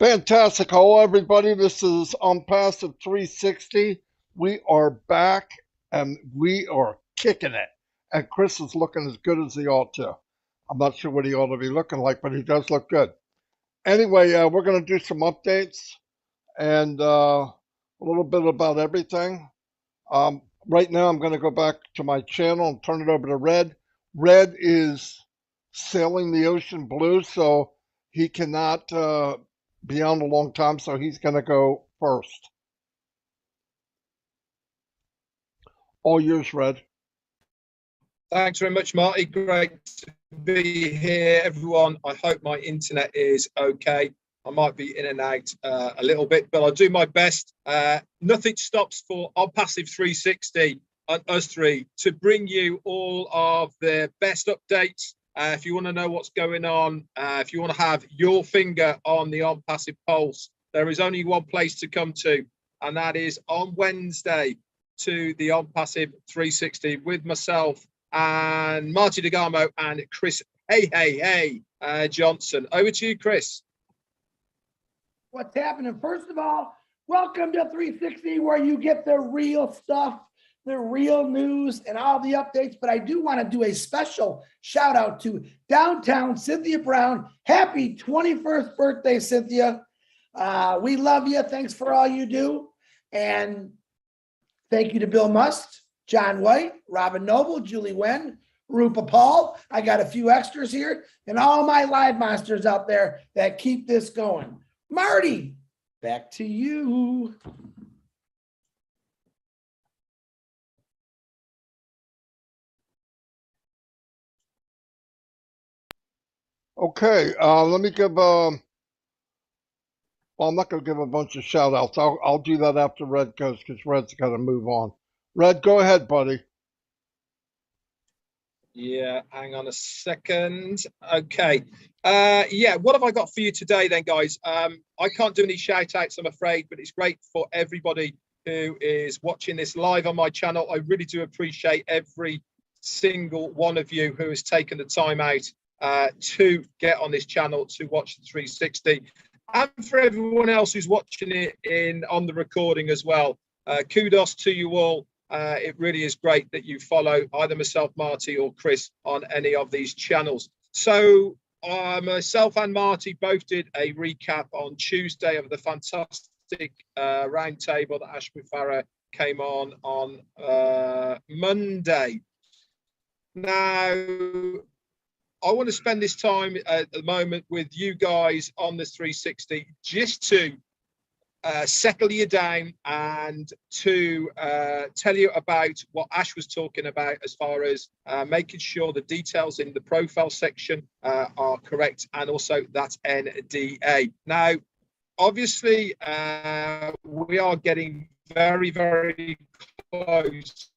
Fantastic. Hello, everybody. This is Unpassive 360. We are back and we are kicking it. And Chris is looking as good as he ought to. I'm not sure what he ought to be looking like, but he does look good. Anyway, we're going to do some updates and a little bit about everything. Right now, I'm going to go back to my channel and turn it over to Red. Red is sailing the ocean blue, so he cannot be on a long time, so he's going to go first. All yours, Red. Thanks very much, Marty. Great to be here, everyone. I hope my internet is okay. I might be in and out a little bit, but I'll do my best. Nothing stops for Unpassive 360 and us three to bring you all of the best updates. If you want to know what's going on, if you want to have your finger on the Unpassive pulse, there is only one place to come to, and that is on Wednesday to the Unpassive 360 with myself and Marty DeGarmo and Chris Johnson. Over to you, Chris. What's happening? First of all, welcome to 360, where you get the real stuff, the real news, and all the updates. But I do want to do a special shout out to downtown Cynthia Brown. Happy 21st birthday, Cynthia. We love you. Thanks for all you do. And thank you to Bill Must, John White, Robin Noble, Julie Wen, Rupa Paul. I got a few extras here, and all my live monsters out there that keep this going. Marty, back to you. Okay, let me give well, I'm not going to give a bunch of shout outs. I'll do that after Red goes because Red's got to move on. Red, go ahead, buddy. Yeah, hang on a second. Okay. Yeah, what have I got for you today then, guys? I can't do any shout outs, I'm afraid, but it's great for everybody who is watching this live on my channel. I really do appreciate every single one of you who has taken the time out to get on this channel to watch the 360. And for everyone else who's watching it on the recording as well. Kudos to you all. It really is great that you follow either myself, Marty, or Chris on any of these channels. So myself and Marty both did a recap on Tuesday of the fantastic roundtable that Ashby Farah came on Monday. Now, I want to spend this time at the moment with you guys on the 360 just to settle you down and to tell you about what Ash was talking about as far as making sure the details in the profile section are correct, and also that NDA. Now, obviously, we are getting very, very close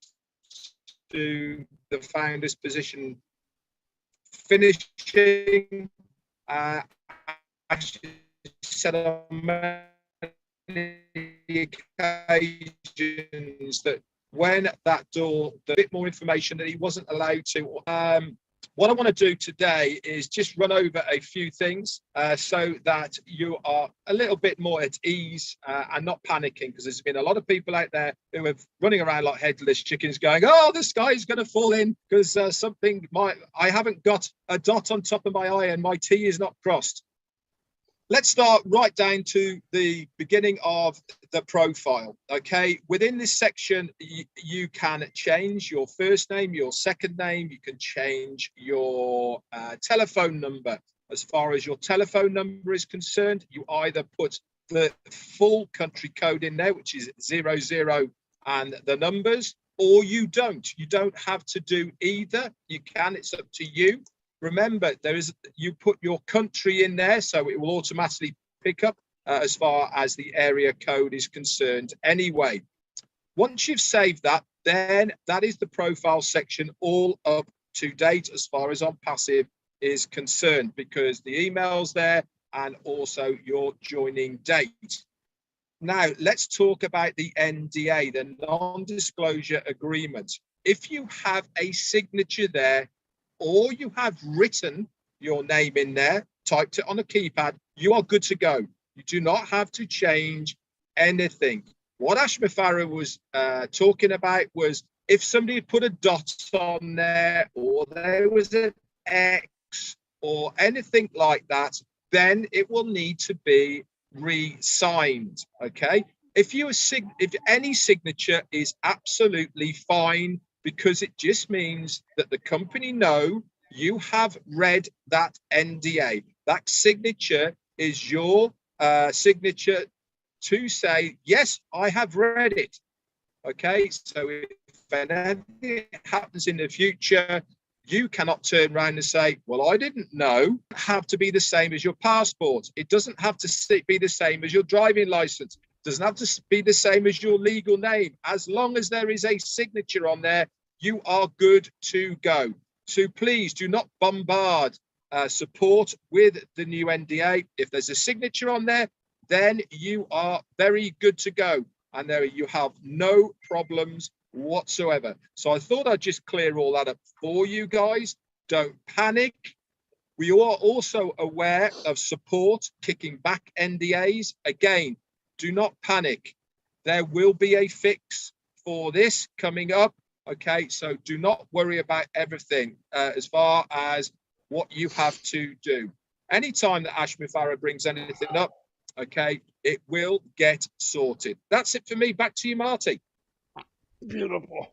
to the founder's position finishing. Ash said on many occasions that when that door, a bit more information that he wasn't allowed to. What I want to do today is just run over a few things so that you are a little bit more at ease and not panicking, because there's been a lot of people out there who are running around like headless chickens going, oh, the sky's going to fall in because I haven't got a dot on top of my I and my T is not crossed. Let's start right down to the beginning of the profile, okay? Within this section, you can change your first name, your second name. You can change your telephone number. As far as your telephone number is concerned, you either put the full country code in there, which is 00 and the numbers, or you don't. You don't have to do either. You can, it's up to you. Remember, you put your country in there, so it will automatically pick up as far as the area code is concerned anyway. Once you've saved that, then that is the profile section all up to date as far as Unpassive is concerned, because the email's there and also your joining date. Now, let's talk about the NDA, the non-disclosure agreement. If you have a signature there, or you have written your name in there, typed it on a keypad, you are good to go. You do not have to change anything. What Ashmafara was talking about was if somebody had put a dot on there or there was an X or anything like that, then it will need to be re-signed. Okay. If any signature is absolutely fine, because it just means that the company know you have read that NDA. That signature is your signature to say, yes, I have read it. Okay, so if anything happens in the future, you cannot turn around and say, well, I didn't know. It doesn't have to be the same as your passport. It doesn't have to be the same as your driving license. It doesn't have to be the same as your legal name. As long as there is a signature on there, you are good to go. So please do not bombard support with the new NDA. If there's a signature on there, then you are very good to go. And there you have no problems whatsoever. So I thought I'd just clear all that up for you guys. Don't panic. We are also aware of support kicking back NDAs. Again, do not panic. There will be a fix for this coming up. Okay, so do not worry about everything as far as what you have to do. Anytime that Ashmafara brings anything up, okay, it will get sorted. That's it for me. Back to you, Marty. Beautiful.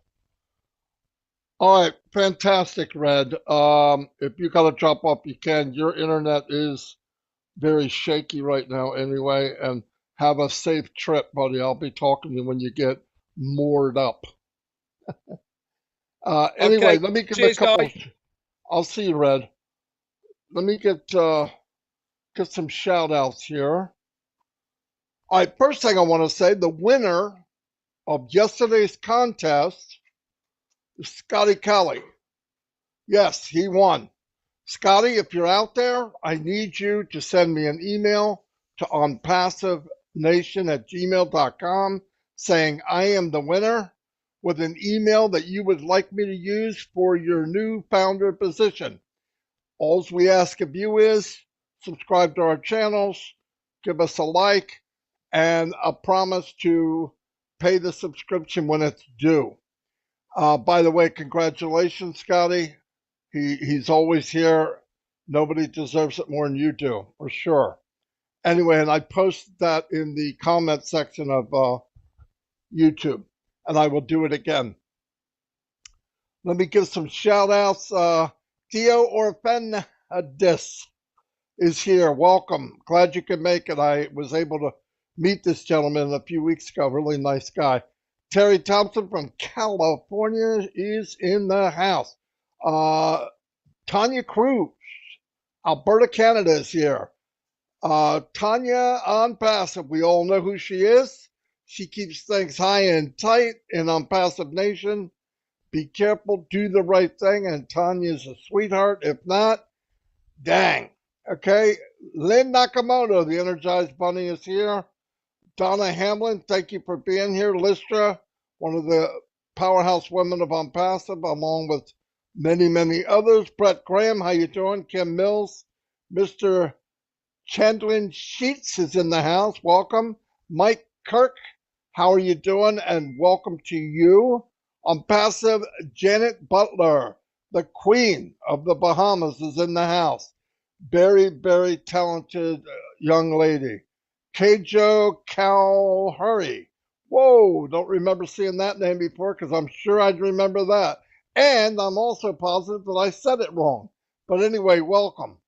All right, fantastic, Red. If you got to drop off, you can. Your internet is very shaky right now anyway, and have a safe trip, buddy. I'll be talking to you when you get moored up. Anyway, Okay. let me give Cheers, a couple. guys. I'll see you, Red. Let me get some shout outs here. All right, first thing I want to say, the winner of yesterday's contest is Scotty Kelly. Yes, he won. Scotty, if you're out there, I need you to send me an email to onpassivenation@gmail.com saying I am the winner with an email that you would like me to use for your new founder position. All we ask of you is subscribe to our channels, give us a like, and a promise to pay the subscription when it's due. By the way, congratulations, Scotty. He's always here. Nobody deserves it more than you do, for sure. Anyway, and I posted that in the comment section of YouTube, and I will do it again. Let me give some shout outs. Theo Orphanadis is here. Welcome. Glad you could make it. I was able to meet this gentleman a few weeks ago. Really nice guy. Terry Thompson from California is in the house. Tanya Cruz, Alberta, Canada is here. Tanya on Passive. We all know who she is. She keeps things high and tight in On Passive Nation. Be careful, do the right thing, and Tanya's a sweetheart. If not, dang. Okay, Lynn Nakamoto, the Energized Bunny, is here. Donna Hamlin, thank you for being here. Lystra, one of the powerhouse women of On Passive, along with many, many others. Brett Graham, how you doing? Kim Mills, Mr. Chandlin Sheets is in the house. Welcome. Mike Kirk, how are you doing? And welcome to you. On Passive, Janet Butler, the Queen of the Bahamas, is in the house. Very, very talented young lady. Keijo Calhurry. Whoa, don't remember seeing that name before because I'm sure I'd remember that. And I'm also positive that I said it wrong. But anyway, welcome.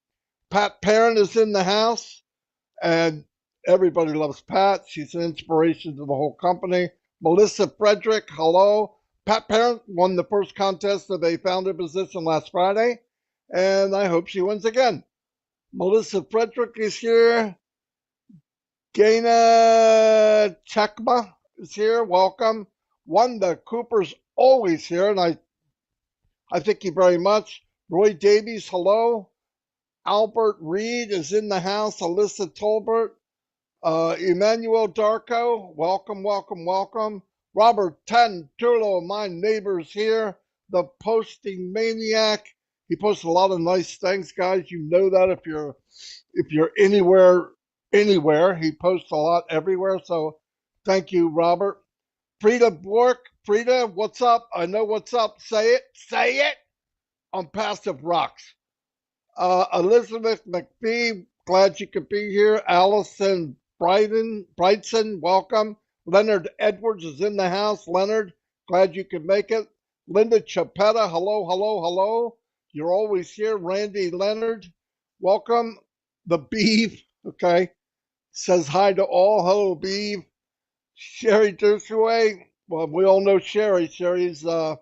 Pat Perrin is in the house, and everybody loves Pat. She's an inspiration to the whole company. Melissa Frederick, hello. Pat Parent won the first contest of a founder position last Friday, and I hope she wins again. Melissa Frederick is here. Gaina Chakma is here. Welcome. Wanda Cooper's always here, and I thank you very much. Roy Davies, hello. Albert Reed is in the house. Alyssa Tolbert. Emmanuel Darko, welcome, welcome, welcome. Robert Tantulo, my neighbor's here. The posting maniac. He posts a lot of nice things, guys. You know that if you're anywhere anywhere. He posts a lot everywhere. So thank you, Robert. Frida Bork. Frida, what's up? I know what's up. Say it. Say it on Passive Rocks. Elizabeth McPhee, glad you could be here. Allison Brightson, welcome. Leonard Edwards is in the house. Leonard, glad you could make it. Linda Chapetta, hello, hello, hello. You're always here. Randy Leonard, welcome. The Beeve, okay, says hi to all. Hello, Beeve. Sherry Dushaway, well, we all know Sherry. Sherry's a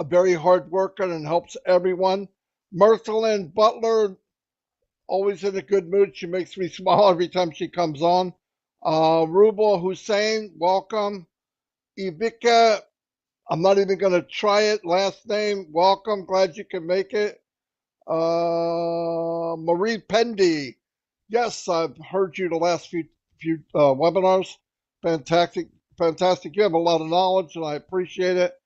very hard worker and helps everyone. Mercelyn Butler, always in a good mood. She makes me smile every time she comes on. Rubal Hussein, welcome. Ivica, I'm not even going to try it. Last name, welcome. Glad you can make it. Marie Pendy, yes, I've heard you the last few webinars. Fantastic, fantastic. You have a lot of knowledge, and I appreciate it.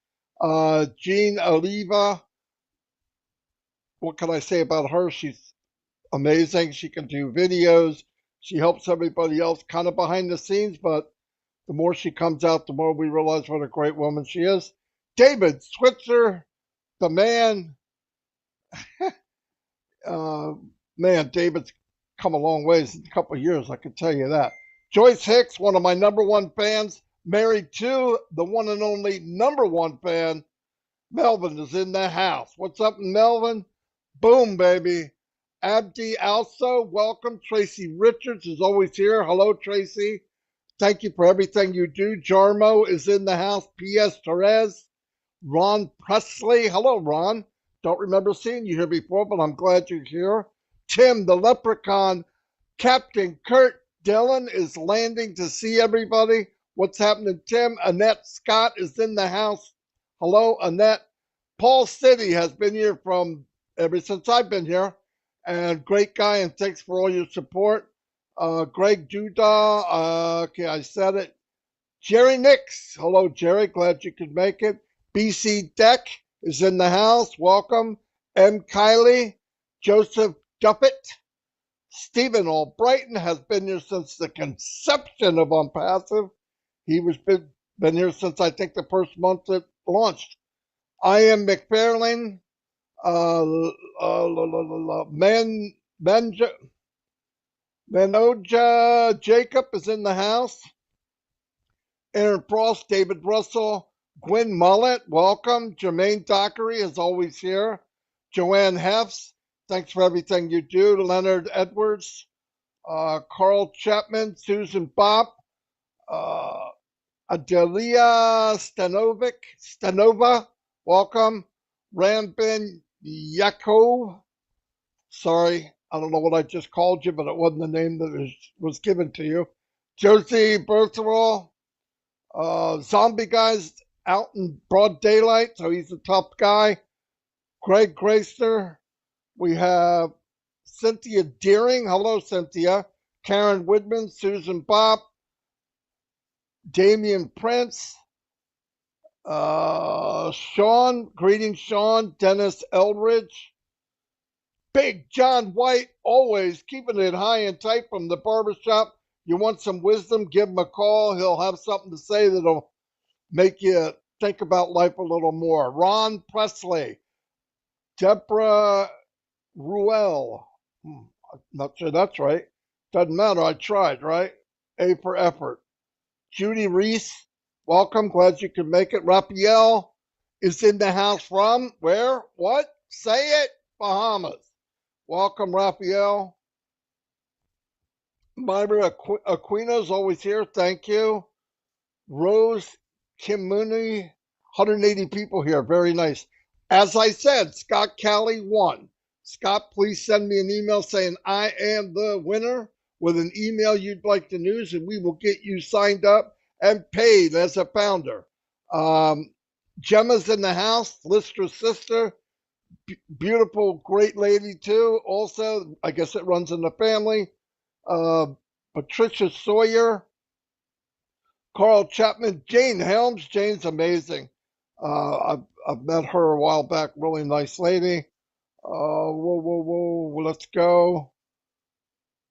Jean Oliva, what can I say about her? She's amazing. She can do videos. She helps everybody else kind of behind the scenes, but the more she comes out, the more we realize what a great woman she is. David Switzer, the man. Man, David's come a long ways in a couple of years, I can tell you that. Joyce Hicks, one of my number one fans, married to the one and only number one fan. Melvin is in the house. What's up, Melvin? Boom, baby. Abdi also, welcome. Tracy Richards is always here. Hello, Tracy. Thank you for everything you do. Jarmo is in the house. P.S. Perez. Ron Presley. Hello, Ron. Don't remember seeing you here before, but I'm glad you're here. Tim, the leprechaun. Captain Kurt Dillon is landing to see everybody. What's happening, Tim? Annette Scott is in the house. Hello, Annette. Paul City has been here from ever since I've been here. And great guy, and thanks for all your support. Greg Duda, okay, I said it. Jerry Nix, hello, Jerry, glad you could make it. BC Deck is in the house, welcome. M. Kiley, Joseph Duffett, Stephen Albrighton has been here since the conception of Unpassive. He was been here since I think the first month it launched. I am McFarlane. Manoja Jacob is in the house. Aaron Frost, David Russell, Gwen Mullet, welcome. Jermaine Dockery is always here. Joanne Hefts, thanks for everything you do. Leonard Edwards, Carl Chapman, Susan Bopp, Adelia Stanova, welcome. Rambin Yakov, sorry, I don't know what I just called you, but it wasn't the name that was given to you. Josie Bertherall, Zombie Guy's out in broad daylight, so he's a tough guy. Greg Grayster, we have Cynthia Deering, hello Cynthia. Karen Woodman, Susan Bopp, Damian Prince, Sean, greetings Sean, Dennis Eldridge, Big John White, always keeping it high and tight from the barbershop. You want some wisdom, give him a call. He'll have something to say that'll make you think about life a little more. Ron Presley, Deborah Ruel, I'm not sure that's right. Doesn't matter, I tried, right? A for effort. Judy Reese, welcome, glad you could make it. Raphael is in the house from where? What? Say it, Bahamas. Welcome, Raphael. Myra Aquino's always here, thank you. Rose Kimuni, 180 people here, very nice. As I said, Scott Calley won. Scott, please send me an email saying I am the winner with an email you'd like the news, and we will get you signed up and paid as a founder. Gemma's in the house, Listra's sister, beautiful, great lady too. Also, I guess it runs in the family. Patricia Sawyer, Carl Chapman, Jane Helms. Jane's amazing. I've met her a while back. Really nice lady. Whoa. Let's go.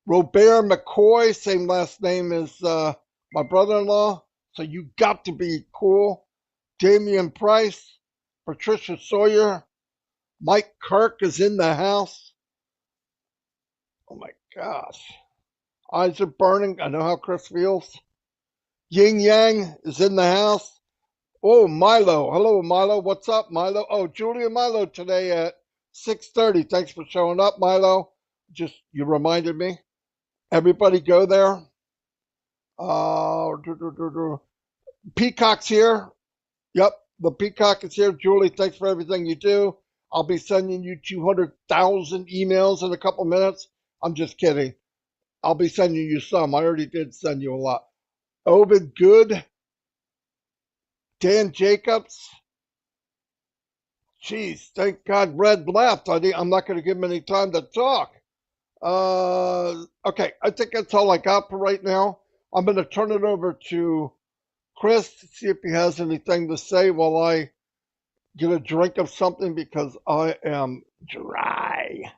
Robert McCoy, same last name as my brother-in-law. So you got to be cool. Damian Price, Patricia Sawyer, Mike Kirk is in the house. Oh my gosh. Eyes are burning. I know how Chris feels. Yin Yang is in the house. Oh, Milo. Hello, Milo. What's up, Milo? Oh, Julia Milo today at 6:30. Thanks for showing up, Milo. Just you reminded me. Everybody go there. Uh, Peacock's here. Yep, the Peacock is here. Julie, thanks for everything you do. I'll be sending you 200,000 emails in a couple minutes. I'm just kidding. I'll be sending you some. I already did send you a lot. Ovid Good. Dan Jacobs. Jeez, thank God Red left. I'm not going to give him any time to talk. Okay, I think that's all I got for right now. I'm going to turn it over to Chris to see if he has anything to say while I get a drink of something because I am dry.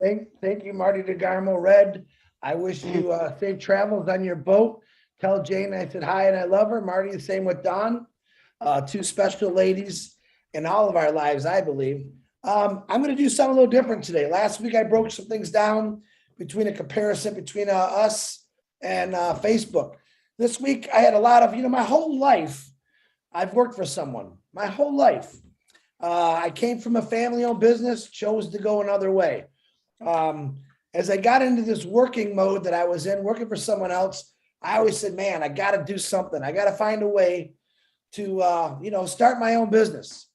Thank you, Marty DeGarmo. Red, I wish you safe travels on your boat. Tell Jane I said hi and I love her. Marty, the same with Dawn. Two special ladies in all of our lives, I believe. I'm going to do something a little different today. Last week, I broke some things down between a comparison between us and Facebook. This week, I had a lot of, my whole life, I've worked for someone. My whole life. I came from a family-owned business, chose to go another way. As I got into this working mode that I was in, working for someone else, I always said, man, I got to do something. I got to find a way to, start my own business.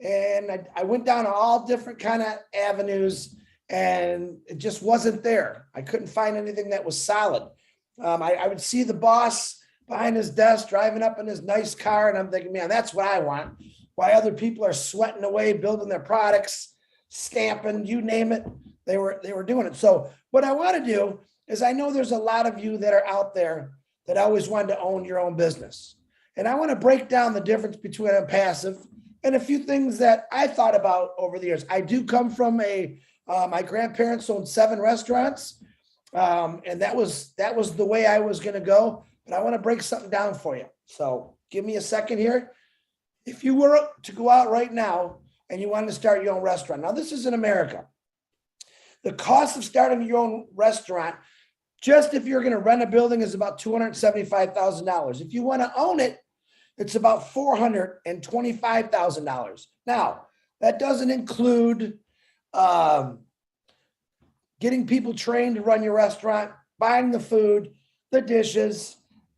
And I went down all different kind of avenues and it just wasn't there. I couldn't find anything that was solid. I would see the boss behind his desk driving up in his nice car. And I'm thinking, man, that's what I want. Why other people are sweating away, building their products, stamping, you name it. They were doing it. So what I want to do is I know there's a lot of you that are out there that always wanted to own your own business. And I want to break down the difference between a passive and a few things that I thought about over the years. I do come from my grandparents owned 7 restaurants. And that was the way I was going to go, but I want to break something down for you. So give me a second here. If you were to go out right now and you wanted to start your own restaurant, now this is in America. The cost of starting your own restaurant, just if you're going to rent a building, is about $275,000. If you want to own it, it's about $425,000. Now, that doesn't include getting people trained to run your restaurant, buying the food, the dishes,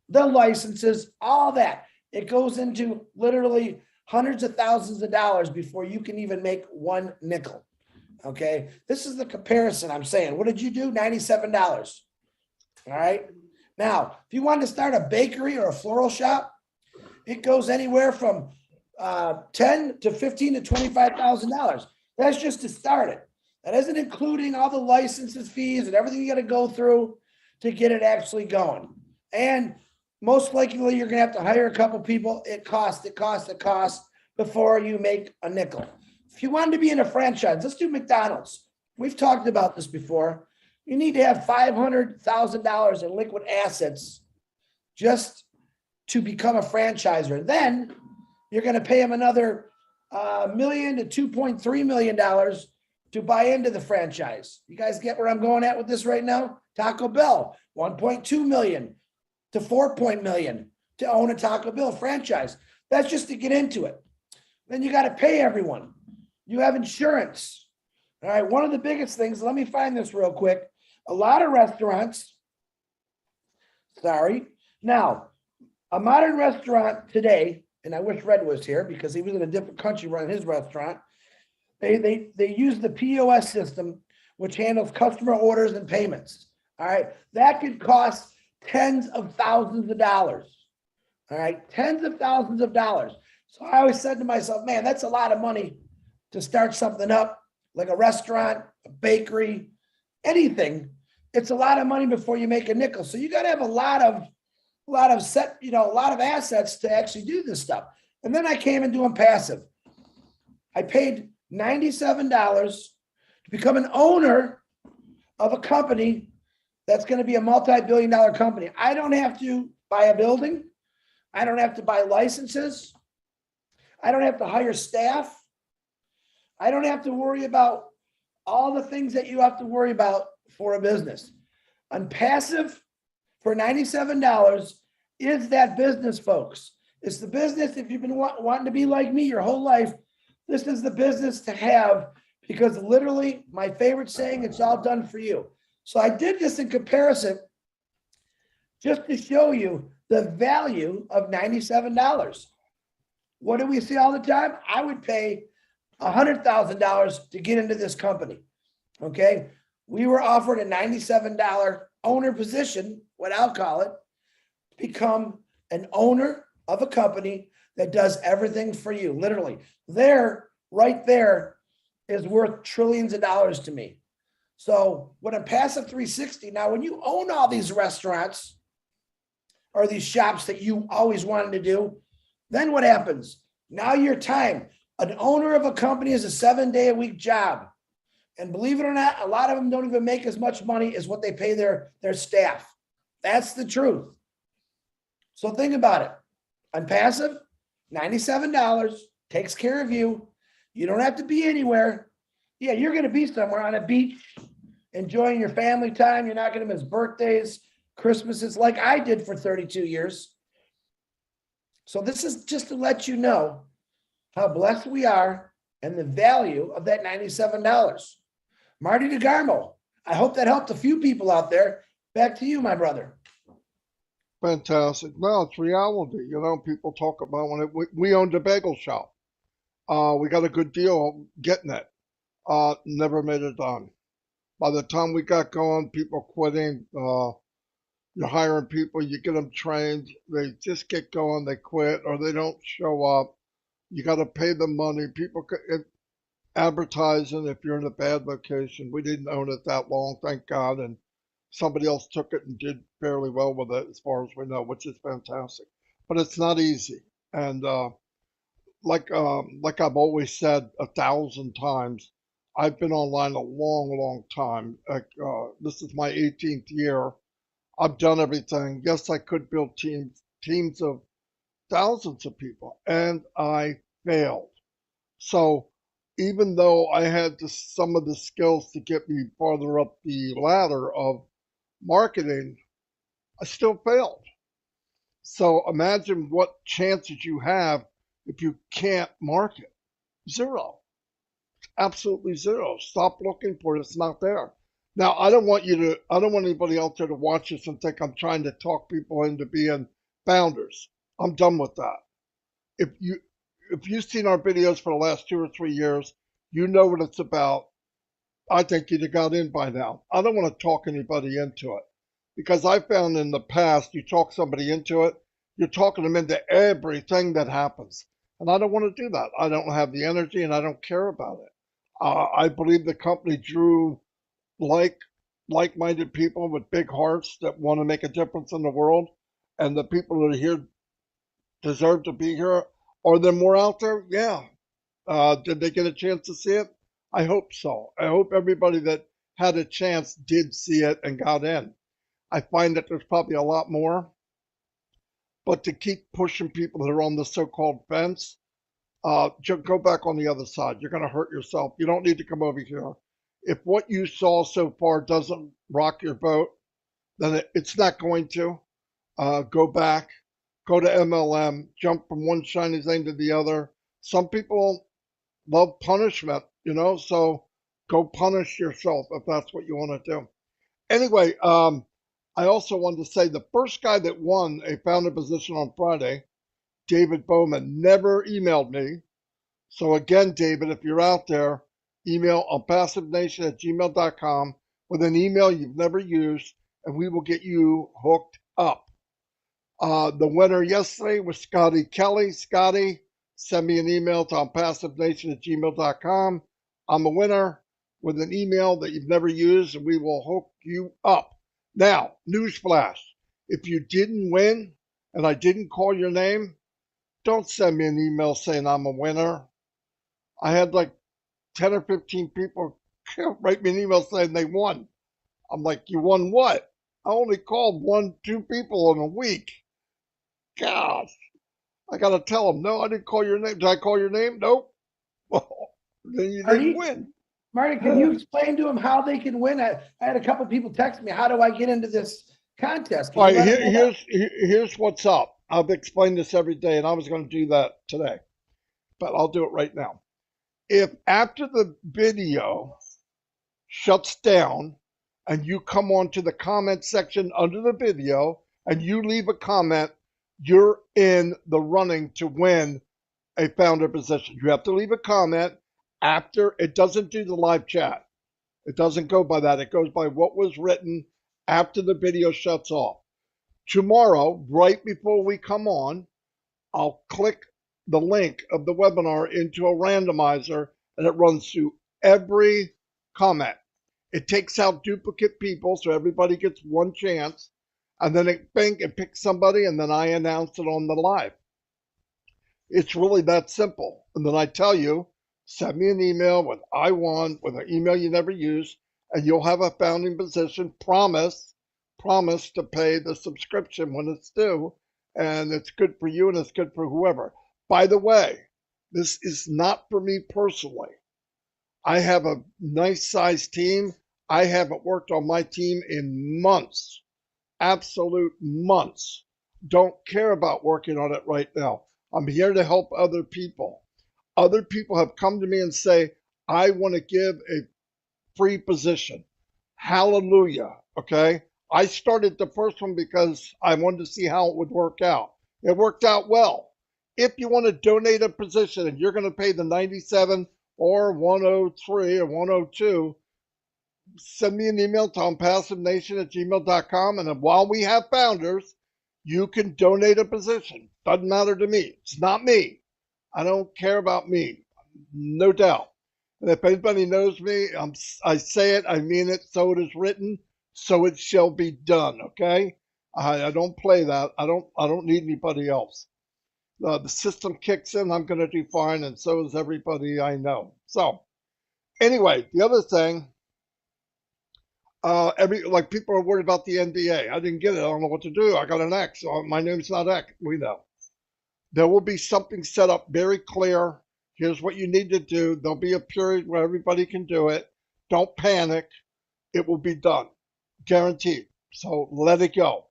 the licenses, all that. It goes into literally hundreds of thousands of dollars before you can even make one nickel. Okay. This is the comparison I'm saying. What did you do? $97. All right. Now, if you wanted to start a bakery or a floral shop, it goes anywhere from $10 to $15 to $25,000. That's just to start it. That isn't including all the licenses, fees, and everything you got to go through to get it actually going. And most likely, you're going to have to hire a couple people. It costs before you make a nickel. If you wanted to be in a franchise, let's do McDonald's. We've talked about this before. You need to have $500,000 in liquid assets just to become a franchisor. And then you're going to pay them another $1 million to $2.3 million to buy into the franchise. You guys get where I'm going at with this right now? Taco Bell, $1.2 million to $4 million to own a Taco Bell franchise. That's just to get into it. Then you got to pay everyone. You have insurance. All right. One of the biggest things, let me find this real quick. A lot of restaurants, now, a modern restaurant today, and I wish Red was here because he was in a different country running his restaurant. They use the POS system, which handles customer orders and payments. All right. That could cost tens of thousands of dollars. All right. Tens of thousands of dollars. So I always said to myself, man, that's a lot of money to start something up like a restaurant, a bakery, anything. It's a lot of money before you make a nickel. So you got to have a lot of assets to actually do this stuff. And then I came into doing passive. I paid $97 to become an owner of a company that's going to be a multi-billion-dollar company. I don't have to buy a building. I don't have to buy licenses. I don't have to hire staff. I don't have to worry about all the things that you have to worry about for a business. On passive for $97 is that business, folks. It's the business. If you've been wanting to be like me your whole life, this is the business to have, because literally my favorite saying, it's all done for you. So I did this in comparison just to show you the value of $97. What do we see all the time? I would pay $100,000 to get into this company. Okay. We were offered a $97 owner position, what I'll call it, to become an owner of a company that does everything for you. Literally, right there is worth trillions of dollars to me. So when I'm passive 360, now when you own all these restaurants or these shops that you always wanted to do, then what happens? Now your time, an owner of a company is a 7-day-a-week job. And believe it or not, a lot of them don't even make as much money as what they pay their staff. That's the truth. So think about it. On passive, $97 takes care of you. You don't have to be anywhere. Yeah, you're going to be somewhere on a beach, enjoying your family time. You're not going to miss birthdays, Christmases, like I did for 32 years. So this is just to let you know how blessed we are and the value of that $97. Marty DeGarmo, I hope that helped a few people out there. Back to you, my brother. Fantastic. No, it's reality. You know, people talk about we owned a bagel shop. We got a good deal getting it. Never made it done. By the time we got going, people quitting. You're hiring people, you get them trained. They just get going, they quit, or they don't show up. You got to pay them money. People advertising if you're in a bad location. We didn't own it that long, thank God, and somebody else took it and did fairly well with it, as far as we know, which is fantastic. But it's not easy, and like I've always said 1,000 times, I've been online a long, long time. This is my 18th year. I've done everything. Yes, I could build teams of thousands of people, and I failed. So even though I had some of the skills to get me farther up the ladder of marketing, I still failed. So imagine what chances you have if you can't market. Zero. Absolutely zero. Stop looking for it. It's not there. Now, I don't want anybody out there to watch this and think I'm trying to talk people into being founders. I'm done with that. If you've seen our videos for the last 2 or 3 years, you know what it's about. I think you'd have got in by now. I don't want to talk anybody into it, because I found in the past, you talk somebody into it, you're talking them into everything that happens. And I don't want to do that. I don't have the energy, and I don't care about it. I believe the company drew like-minded people with big hearts that want to make a difference in the world, and the people that are here deserve to be here. Are there more out there? Yeah. Did they get a chance to see it? I hope so. I hope everybody that had a chance did see it and got in. I find that there's probably a lot more, but to keep pushing people that are on the so-called fence, go back on the other side. You're going to hurt yourself. You don't need to come over here. If what you saw so far doesn't rock your boat, then it's not going to. Go back, go to MLM, jump from one shiny thing to the other. Some people love punishment, so go punish yourself if that's what you want to do. Anyway, I also wanted to say the first guy that won a founder position on Friday, David Bowman, never emailed me. So again, David, if you're out there, email onpassivenation@gmail.com with an email you've never used, and we will get you hooked up. The winner yesterday was Scotty Kelly. Scotty, send me an email to onpassivenation@gmail.com. I'm a winner with an email that you've never used, and we will hook you up. Now, newsflash. If you didn't win and I didn't call your name, don't send me an email saying I'm a winner. I had like 10 or 15 people write me an email saying they won. I'm like, you won what? I only called 2 people in a week. Gosh. I got to tell them, no, I didn't call your name. Did I call your name? Nope. Well, then you didn't win. Marty, can you explain to them how they can win? I had a couple of people text me, how do I get into this contest? Can All you right, let them know that? here's what's up. I've explained this every day, and I was going to do that today, but I'll do it right now. If after the video shuts down and you come onto the comment section under the video and you leave a comment, you're in the running to win a founder position. You have to leave a comment after. It doesn't do the live chat. It doesn't go by that. It goes by what was written after the video shuts off. Tomorrow, right before we come on, I'll click the link of the webinar into a randomizer, and it runs through every comment. It takes out duplicate people, so everybody gets one chance, and then it picks somebody, and then I announce it on the live. It's really that simple. And then I tell you, send me an email with I won, with an email you never use, and you'll have a founding position. Promise to pay the subscription when it's due, and it's good for you and it's good for whoever. By the way, this is not for me personally. I have a nice sized team. I haven't worked on my team in months, absolute months. Don't care about working on it right now. I'm here to help other people. Other people have come to me and say, I want to give a free position. Hallelujah. Okay. I started the first one because I wanted to see how it would work out. It worked out well. If you want to donate a position and you're going to pay the 97 or 103 or 102, send me an email, tompassivenation@gmail.com. And then while we have founders, you can donate a position. Doesn't matter to me. It's not me. I don't care about me. No doubt. And if anybody knows me, I say it, I mean it, so it is written, so it shall be done, okay? I don't play that. I don't need anybody else. The system kicks in, I'm going to do fine, and so is everybody I know. So, anyway, the other thing, like people are worried about the NDA. I didn't get it. I don't know what to do. I got an X. My name's not X. We know. There will be something set up very clear. Here's what you need to do. There'll be a period where everybody can do it. Don't panic. It will be done. Guaranteed. So let it go.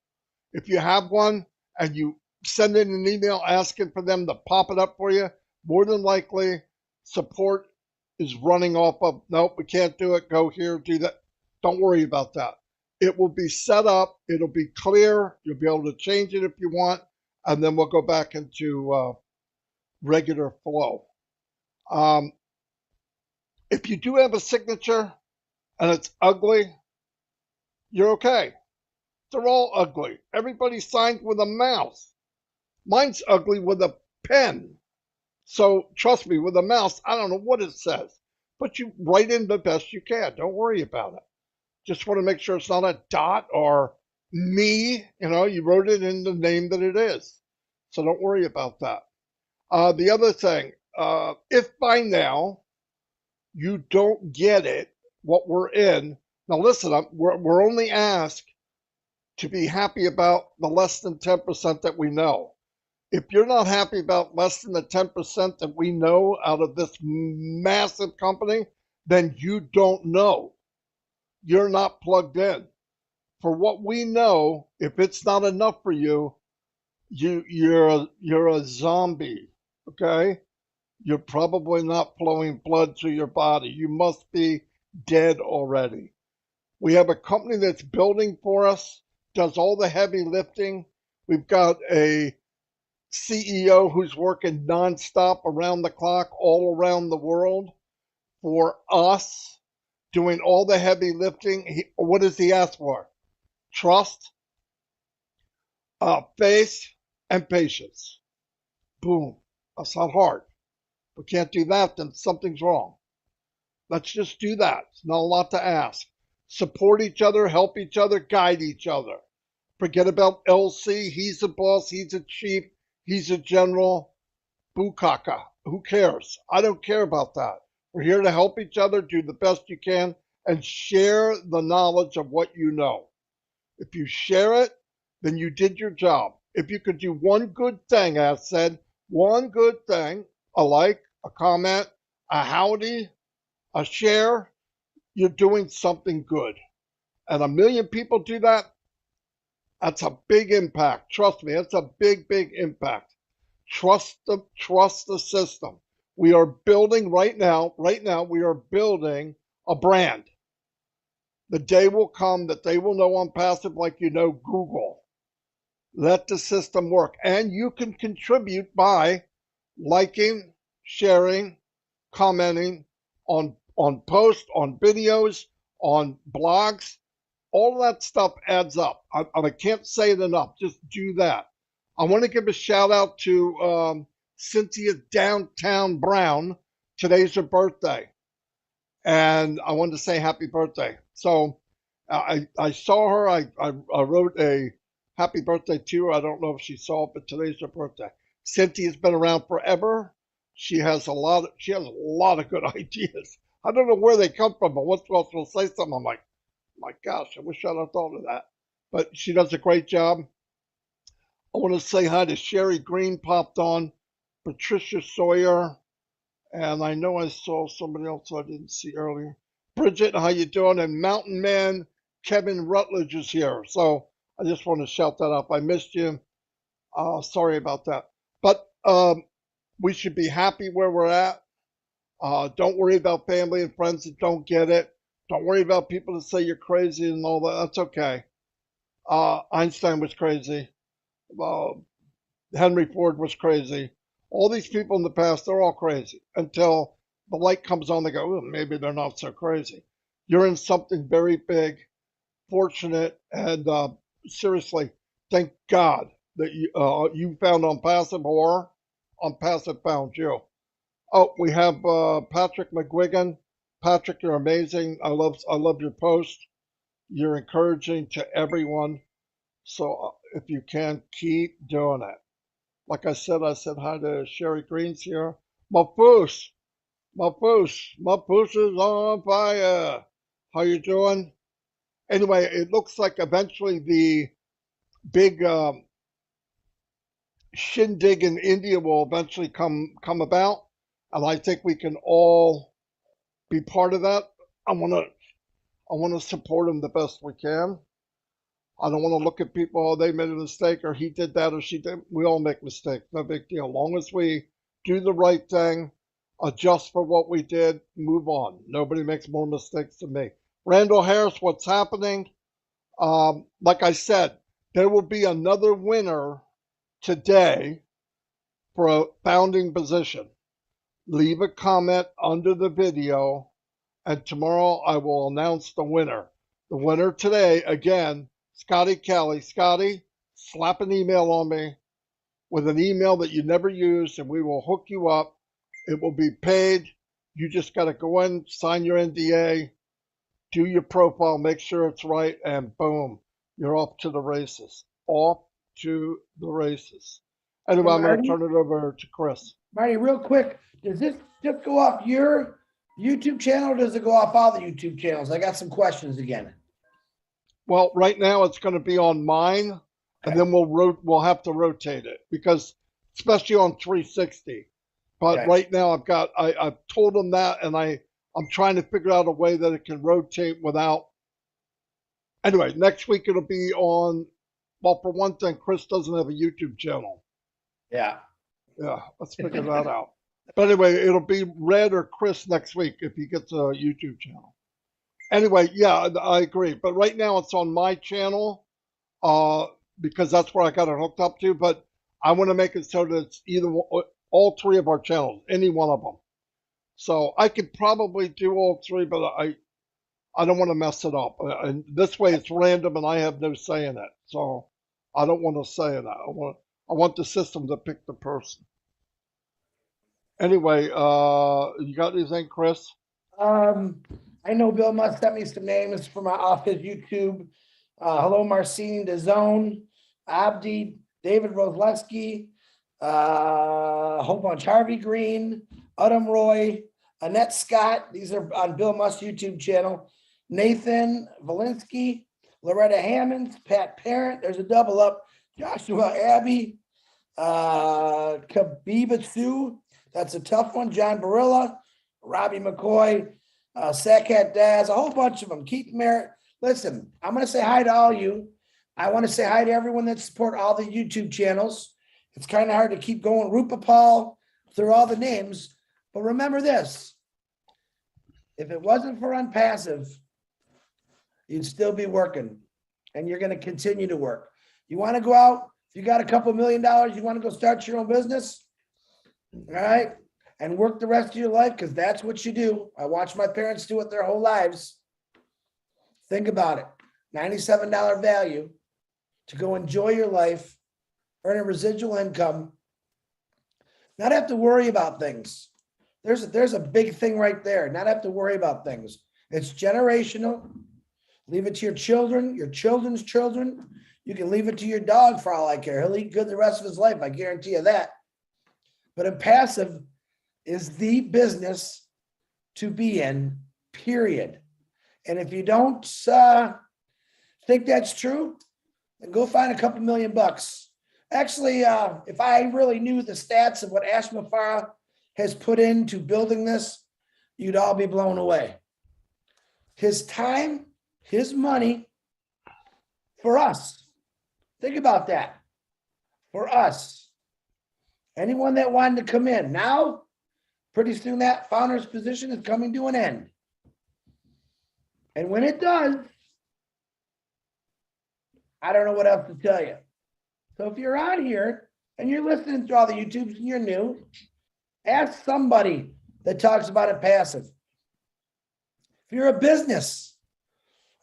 If you have one and you send in an email asking for them to pop it up for you, more than likely support is running off of, nope, we can't do it. Go here, do that. Don't worry about that. It will be set up. It'll be clear. You'll be able to change it if you want. And then we'll go back into regular flow. If you do have a signature and it's ugly, you're okay. They're all ugly. Everybody signed with a mouse. Mine's ugly with a pen. So trust me, with a mouse, I don't know what it says. But you write in the best you can. Don't worry about it. Just want to make sure it's not a dot or me. You know, you wrote it in the name that it is. So don't worry about that. The other thing, if by now you don't get it, what we're in, now listen, we're only asked to be happy about the less than 10% that we know. If you're not happy about less than the 10% that we know out of this massive company, then you don't know. You're not plugged in. For what we know, if it's not enough for you, you're a zombie, okay? You're probably not flowing blood through your body. You must be dead already. We have a company that's building for us, does all the heavy lifting. We've got a CEO who's working nonstop around the clock all around the world for us, doing all the heavy lifting. What does he ask for? Trust, faith, and patience. Boom. That's not hard. If we can't do that, then something's wrong. Let's just do that. It's not a lot to ask. Support each other, help each other, guide each other. Forget about LC. He's a boss. He's a chief. He's a general. Bukaka. Who cares? I don't care about that. We're here to help each other, do the best you can, and share the knowledge of what you know. If you share it, then you did your job. If you could do one good thing, as said, one good thing, a like, a comment, a howdy, a share, you're doing something good. And a million people do that, that's a big impact. Trust me, it's a big, big impact. Trust the system. We are building right now, we are building a brand. The day will come that they will know on passive like you know Google. Let the system work. And you can contribute by liking, sharing, commenting on posts, on videos, on blogs. All of that stuff adds up. I can't say it enough. Just do that. I want to give a shout out to Cynthia Downtown Brown. Today's her birthday. And I wanted to say happy birthday. So I saw her. I wrote a happy birthday to her. I don't know if she saw it, but today's her birthday. Cynthia's been around forever. She has a lot of good ideas. I don't know where they come from, but once she'll say something, I'm like, my gosh, I wish I'd have thought of that. But she does a great job. I want to say hi to Sherry Green, popped on, Patricia Sawyer, and I know I saw somebody else I didn't see earlier. Bridget, how you doing? And Mountain Man Kevin Rutledge is here. So I just want to shout that out. I missed you. Sorry about that. But we should be happy where we're at. Don't worry about family and friends that don't get it. Don't worry about people that say you're crazy and all that. That's okay. Einstein was crazy. Henry Ford was crazy. All these people in the past, they're all crazy until the light comes on. They go, oh, maybe they're not so crazy. You're in something very big, fortunate, and seriously, thank God that you found On Passive or On Passive found you. Oh, we have Patrick McGuigan. Patrick, you're amazing. I love your post. You're encouraging to everyone. So if you can, keep doing it. Like I said hi to Sherry Greens here. Mapus is on fire. How you doing? Anyway, it looks like eventually the big shindig in India will eventually come about, and I think we can all be part of that. I want to support them the best we can. I don't want to look at people, oh, they made a mistake, or he did that, or she did. We all make mistakes. No big deal. As long as we do the right thing, adjust for what we did, move on. Nobody makes more mistakes than me. Randall Harris, what's happening? Like I said, there will be another winner today for a founding position. Leave a comment under the video, and tomorrow I will announce the winner. The winner today, again, Scotty Kelly. Scotty, slap an email on me with an email that you never used, and we will hook you up. It will be paid. You just got to go in, sign your NDA, do your profile, make sure it's right, and boom, you're off to the races. Off to the races. Anyway, I'm going to turn it over to Chris. Marty, real quick, does this just go off your YouTube channel or does it go off all the YouTube channels? I got some questions again. Well, right now it's going to be on mine, and then we'll have to rotate it because, especially on 360. But right now I've told them that, and I'm trying to figure out a way that it can rotate without. Anyway, next week it'll be on. Well, for one thing, Chris doesn't have a YouTube channel. Yeah, let's figure that out. But anyway, it'll be Red or Chris next week if he gets a YouTube channel. Anyway, yeah, I agree. But right now it's on my channel because that's where I got it hooked up to. But I want to make it so that it's either all three of our channels, any one of them. So I could probably do all three, but I don't want to mess it up. And this way it's random and I have no say in it. So I don't want to say in that. I want the system to pick the person. Anyway, you got anything, Chris? I know Bill Musk sent me some names from off his YouTube. Hello, Marcine DeZone, Abdi, David Rosleski, a whole bunch, Harvey Green, Adam Roy, Annette Scott. These are on Bill Musk's YouTube channel. Nathan Valinsky, Loretta Hammonds, Pat Parent. There's a double up. Joshua Abbey, Kabiba Sue. That's a tough one. John Barilla, Robbie McCoy, Sackhat Daz, a whole bunch of them. Keith Merritt. Listen, I'm going to say hi to all you. I want to say hi to everyone that support all the YouTube channels. It's kind of hard to keep going Rupa Paul through all the names. But remember this. If it wasn't for Unpassive, you'd still be working. And you're going to continue to work. You want to go out, if you got a couple $1 million, you want to go start your own business, all right, and work the rest of your life, because that's what you do. I watched my parents do it their whole lives. Think about it. $97 value to go enjoy your life, earn a residual income, not have to worry about things. There's a big thing right there. Not have to worry about things. It's generational. Leave it to your children, your children's children. You can leave it to your dog for all I care. He'll eat good the rest of his life. I guarantee you that. But Impassive is the business to be in, period. And if you don't think that's true, then go find a couple $1 million. Actually, if I really knew the stats of what Ash Mafara has put into building this, you'd all be blown away. His time, his money, for us. Think about that. For us. Anyone that wanted to come in. Now, pretty soon that founder's position is coming to an end. And when it does, I don't know what else to tell you. So if you're on here and you're listening to all the YouTubes and you're new, ask somebody that talks about it passive. If you're a business,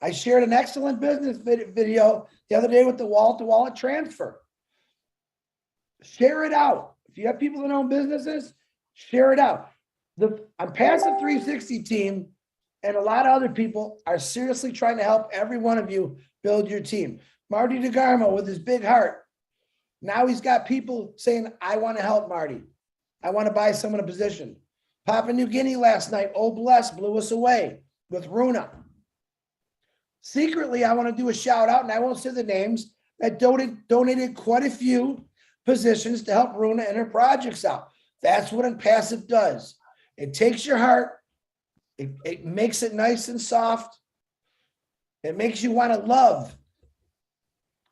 I shared an excellent business video the other day with the wallet-to-wallet transfer. Share it out. If you have people that own businesses, share it out. The Passive 360 team and a lot of other people are seriously trying to help every one of you build your team. Marty DeGarmo with his big heart. Now he's got people saying, I want to help Marty. I want to buy someone a position. Papua New Guinea last night, oh bless, blew us away with Runa. Secretly, I want to do a shout out, and I won't say the names, that donated quite a few positions to help Runa and her projects out. That's what Impassive does. It takes your heart. It makes it nice and soft. It makes you want to love.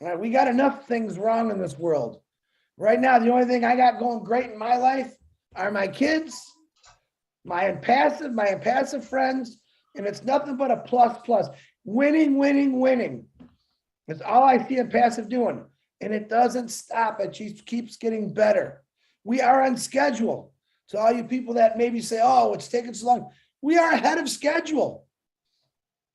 All right, we got enough things wrong in this world. Right now, the only thing I got going great in my life are my kids, my impassive friends, and it's nothing but a plus. Winning, winning, winning. That's all I see Impassive doing. And it doesn't stop. It just keeps getting better. We are on schedule. So all you people that maybe say, oh, it's taking so long. We are ahead of schedule.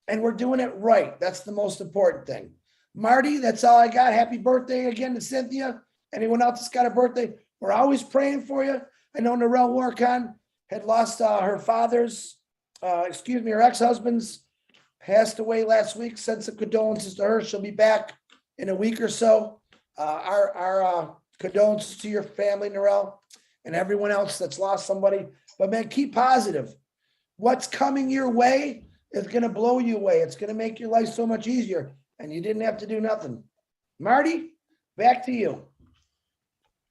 And we're doing it right. That's the most important thing. Marty, that's all I got. Happy birthday again to Cynthia. Anyone else that's got a birthday, we're always praying for you. I know Narelle Warcon had lost her ex-husband's passed away last week. Send some condolences to her. She'll be back in a week or so. Our condolences to your family, Narelle, and everyone else that's lost somebody. But man, keep positive. What's coming your way is going to blow you away. It's going to make your life so much easier, and you didn't have to do nothing. Marty, back to you.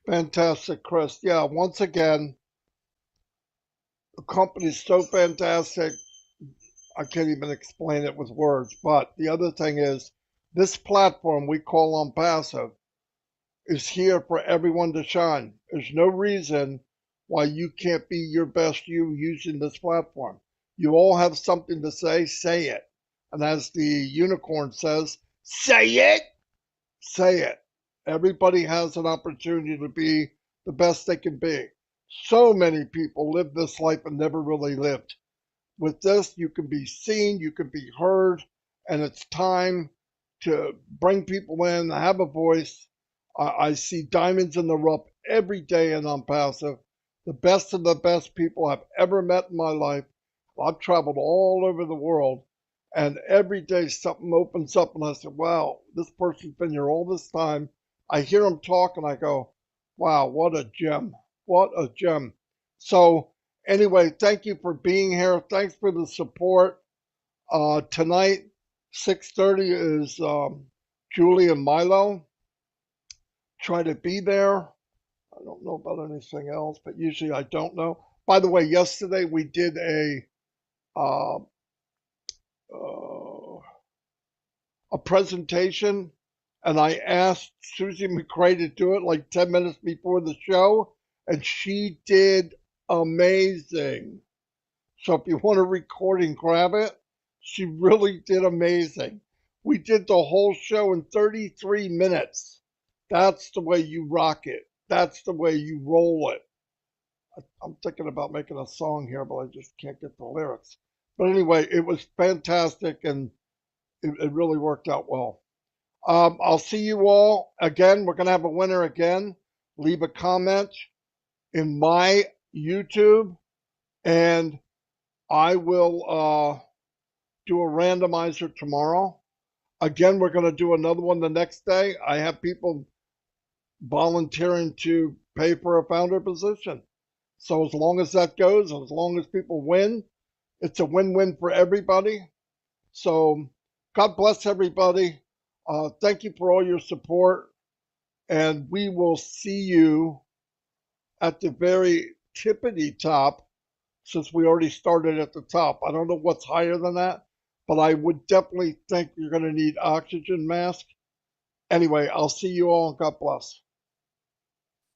Fantastic, Chris. Yeah, once again, the company's so fantastic. I can't even explain it with words. But the other thing is, this platform we call Impassive is here for everyone to shine. There's no reason why you can't be your best you using this platform. You all have something to say it. And as the unicorn says, say it, say it. Everybody has an opportunity to be the best they can be. So many people live this life and never really lived. With this, you can be seen, you can be heard, and it's time to bring people in, have a voice. I see diamonds in the rough every day in Impassive. The best of the best people I've ever met in my life. I've traveled all over the world, and every day something opens up, and I say, wow, this person's been here all this time. I hear them talk, and I go, wow, what a gem. What a gem. So, anyway, thank you for being here. Thanks for the support. Tonight, 6:30 is Julie and Milo. Try to be there. I don't know about anything else, but usually I don't know. By the way, yesterday we did uh, a presentation, and I asked Susie McCray to do it like 10 minutes before the show, and she did amazing. So if you want a recording, grab it. She really did amazing. We did the whole show in 33 minutes. That's the way you rock it. That's the way you roll it. I'm thinking about making a song here, but I just can't get the lyrics. But anyway, it was fantastic, and it really worked out well. I'll see you all again. We're going to have a winner again. Leave a comment in my YouTube, and I will do a randomizer tomorrow. Again, we're going to do another one the next day. I have people volunteering to pay for a founder position. So as long as that goes, and as long as people win, it's a win-win for everybody. So God bless everybody. Thank you for all your support. And we will see you at the very tippity top, since we already started at the top. I don't know what's higher than that, but I would definitely think you're going to need oxygen mask. Anyway, I'll see you all, and God bless.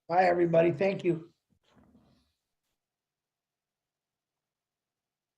Bye, everybody. Thank you.